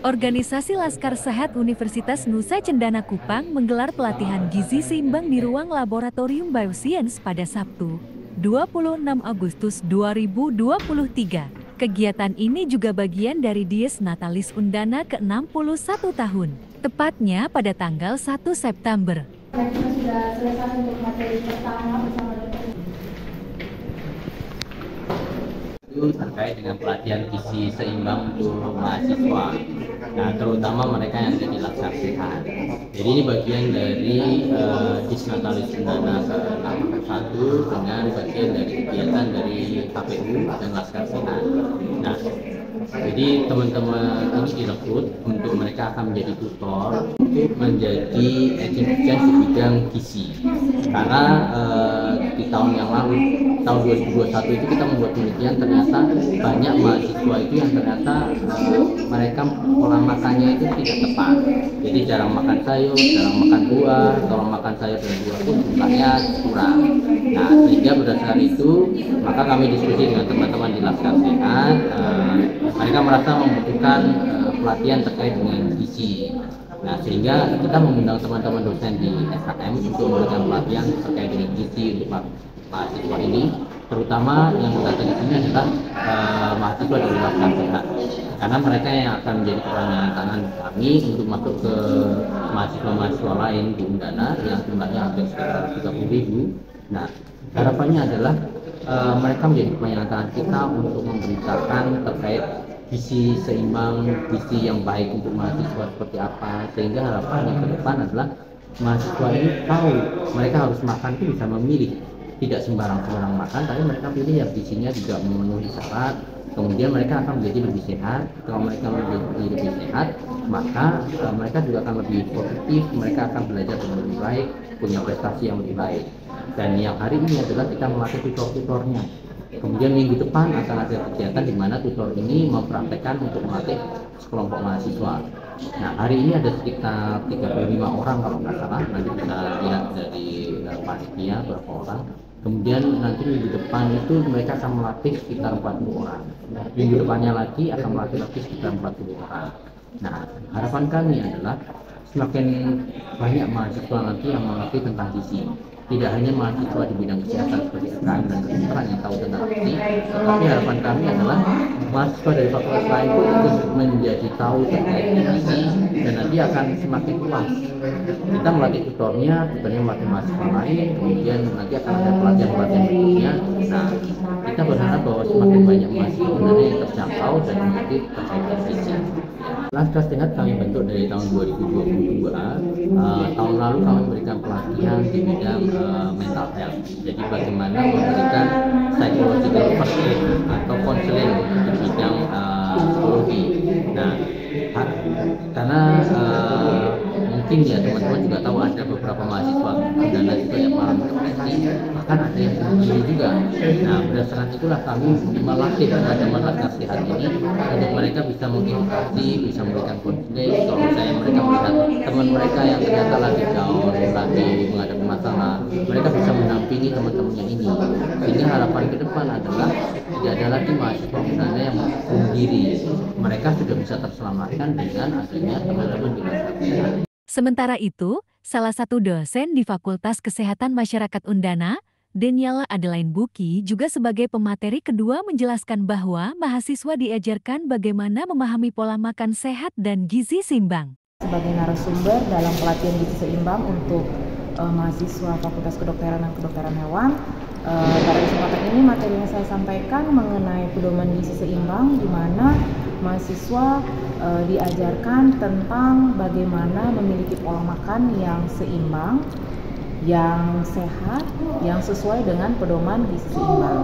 Organisasi Laskar Sehat Universitas Nusa Cendana Kupang menggelar pelatihan gizi seimbang di ruang laboratorium Bioscience pada Sabtu, 26 Agustus 2023. Kegiatan ini juga bagian dari Dies Natalis Undana ke-61 tahun, tepatnya pada tanggal 1 September. Kita sudah selesai untuk materi pertama bersama itu terkait dengan pelatihan gizi seimbang untuk mahasiswa. Nah, terutama mereka yang ada di Laskar Sehat. Jadi ini bagian dari Dies Natalis Undana ke-61 dengan bagian dari kegiatan dari KPU dan Laskar Sehat. Nah, jadi teman-teman ini direkrut untuk mereka akan menjadi tutor untuk menjadi agent di bidang gizi. Karena di tahun yang lalu, tahun 2021 itu kita membuat penelitian, ternyata banyak mahasiswa itu yang ternyata mereka pola makannya itu tidak tepat. Jadi jarang makan sayur, jarang makan buah, kalau makan sayur dan buah pun jumlahnya kurang. Nah, sehingga berdasarkan itu, maka kami diskusi dengan teman-teman di Laskar Sehat. Mereka merasa membutuhkan pelatihan terkait dengan gizi. Nah, sehingga kita mengundang teman-teman dosen di SKM untuk memberikan pelatihan terkait dengan gizi untuk mahasiswa ini, terutama yang datang di sini adalah mahasiswa dari Laskar Sehat, karena mereka yang akan menjadi perangan tangan kami untuk masuk ke mahasiswa-mahasiswa lain di Undana yang jumlahnya hampir sekitar 30.000. Nah, harapannya adalah mereka menjadi perangan tangan kita untuk memberitakan terkait gizi seimbang, gizi yang baik untuk mahasiswa seperti apa, sehingga harapannya ke depan adalah mahasiswa ini tahu mereka harus makan itu bisa memilih, tidak sembarang makan, tapi mereka pilih yang gizinya juga memenuhi syarat. Kemudian mereka akan menjadi lebih sehat. Kalau mereka menjadi lebih sehat, maka mereka juga akan lebih positif, mereka akan belajar dengan lebih baik, punya prestasi yang lebih baik. Dan yang hari ini adalah kita melatih tutor-tutornya. Kemudian minggu depan akan ada kegiatan di mana tutor ini mempraktekkan untuk melatih sekelompok mahasiswa. Nah, hari ini ada sekitar 35 orang kalau nggak salah, nanti kita lihat dari panitia berapa orang. Kemudian nanti minggu depan itu mereka akan melatih sekitar 40 orang. Minggu depannya lagi akan melatih lagi sekitar 40 orang. Nah, harapan kami adalah semakin banyak mahasiswa nanti yang mengerti tentang gizi. Tidak hanya mahasiswa di bidang kesehatan seperti SKM dan kedokteran yang tahu tentang gizi, tetapi harapan kami adalah mahasiswa dari fakultas lain pun ikut menjadi tahu terkait gizi, dan nanti akan semakin luas. Kita melatih tutornya melatih mahasiswa lain, kemudian nanti akan ada pelatihan-pelatihan berikutnya. Nah, kita berharap bahwa semakin banyak mahasiswa yang terjangkau dan mengerti terkait gizi. Laskar Sehat kami bentuk dari tahun 2022. Tahun lalu kami memberikan pelatihan di bidang mental health. Jadi bagaimana memberikan psychological first aid atau counseling di bidang psikologi. Nah, karena mungkin ya teman-teman juga tahu ada beberapa mahasiswa Undana juga yang mengalami depresi, bahkan ada yang bunuh diri juga. Nah, berdasarkan itulah kami melatih teman-teman Laskar Sehat ini untuk mereka bisa mengedukasi, bisa memberikan konseling. Kalau misalnya mereka melihat teman mereka yang ternyata lagi down, lagi menghadapi masalah, mereka bisa mendampingi teman-temannya ini. Sehingga harapan ke depan adalah tidak ada lagi mahasiswa Undana yang bunuh diri. Mereka sudah bisa terselamatkan dengan adanya teman-teman di Laskar Sehat. Sementara itu, salah satu dosen di Fakultas Kesehatan Masyarakat Undana, Daniela Adelaine Buki, juga sebagai pemateri kedua menjelaskan bahwa mahasiswa diajarkan bagaimana memahami pola makan sehat dan gizi seimbang. Sebagai narasumber dalam pelatihan gizi seimbang untuk mahasiswa Fakultas Kedokteran dan Kedokteran Hewan, pada kesempatan ini materi yang saya sampaikan mengenai pedoman gizi seimbang, di mana mahasiswa diajarkan tentang bagaimana memiliki pola makan yang seimbang, yang sehat, yang sesuai dengan pedoman gizi seimbang.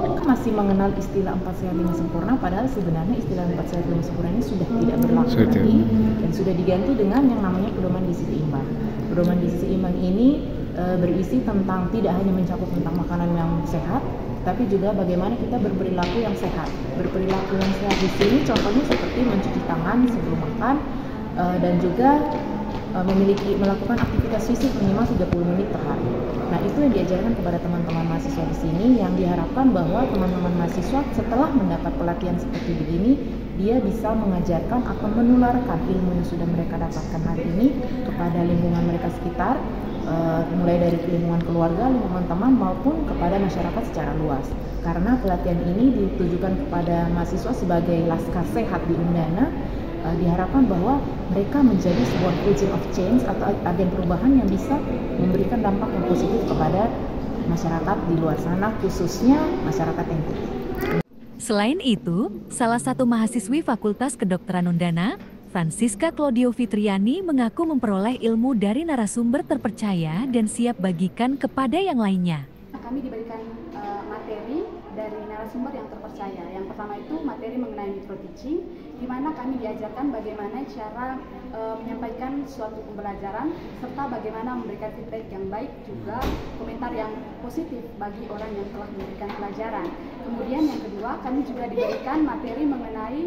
Kita masih mengenal istilah 4 sehat 5 sempurna, padahal sebenarnya istilah 4 sehat 5 sempurna ini sudah tidak berlaku lagi dan sudah diganti dengan yang namanya pedoman gizi seimbang. Pedoman gizi seimbang ini berisi tentang tidak hanya mencakup tentang makanan yang sehat, tapi juga bagaimana kita berperilaku yang sehat. Berperilaku yang sehat di sini contohnya seperti mencuci tangan sebelum makan, dan juga melakukan aktivitas fisik minimal 30 menit per hari. Nah, itu yang diajarkan kepada teman-teman mahasiswa di sini, yang diharapkan bahwa teman-teman mahasiswa setelah mendapat pelatihan seperti begini, dia bisa mengajarkan atau menularkan ilmu yang sudah mereka dapatkan hari ini kepada lingkungan mereka sekitar, mulai dari lingkungan keluarga, lingkungan teman, maupun kepada masyarakat secara luas. Karena pelatihan ini ditujukan kepada mahasiswa sebagai laskar sehat di Undana, diharapkan bahwa mereka menjadi sebuah agent of change atau agen perubahan yang bisa memberikan dampak yang positif kepada masyarakat di luar sana, khususnya masyarakat NTT. Selain itu, salah satu mahasiswi Fakultas Kedokteran Undana, Francisca Claudio Fitriani, mengaku memperoleh ilmu dari narasumber terpercaya dan siap bagikan kepada yang lainnya. Kami diberikan materi dari narasumber yang terpercaya. Yang pertama itu materi mengenai micro teaching, di mana kami diajarkan bagaimana cara menyampaikan suatu pembelajaran serta bagaimana memberikan feedback yang baik, juga komentar yang positif bagi orang yang telah memberikan pelajaran. Kemudian yang kedua, kami juga diberikan materi mengenai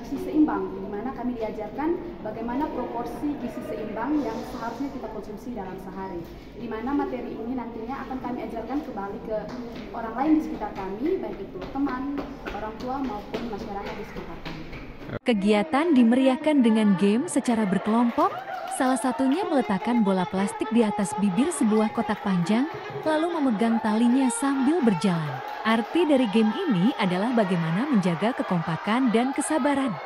gizi seimbang, di mana kami diajarkan bagaimana proporsi gizi seimbang yang seharusnya kita konsumsi dalam sehari. Di mana materi ini nantinya akan kami ajarkan kembali ke orang lain di sekitar kami, baik itu teman, orang tua maupun masyarakat di sekitar kami. Kegiatan dimeriahkan dengan game secara berkelompok, salah satunya meletakkan bola plastik di atas bibir sebuah kotak panjang, lalu memegang talinya sambil berjalan. Arti dari game ini adalah bagaimana menjaga kekompakan dan kesabaran.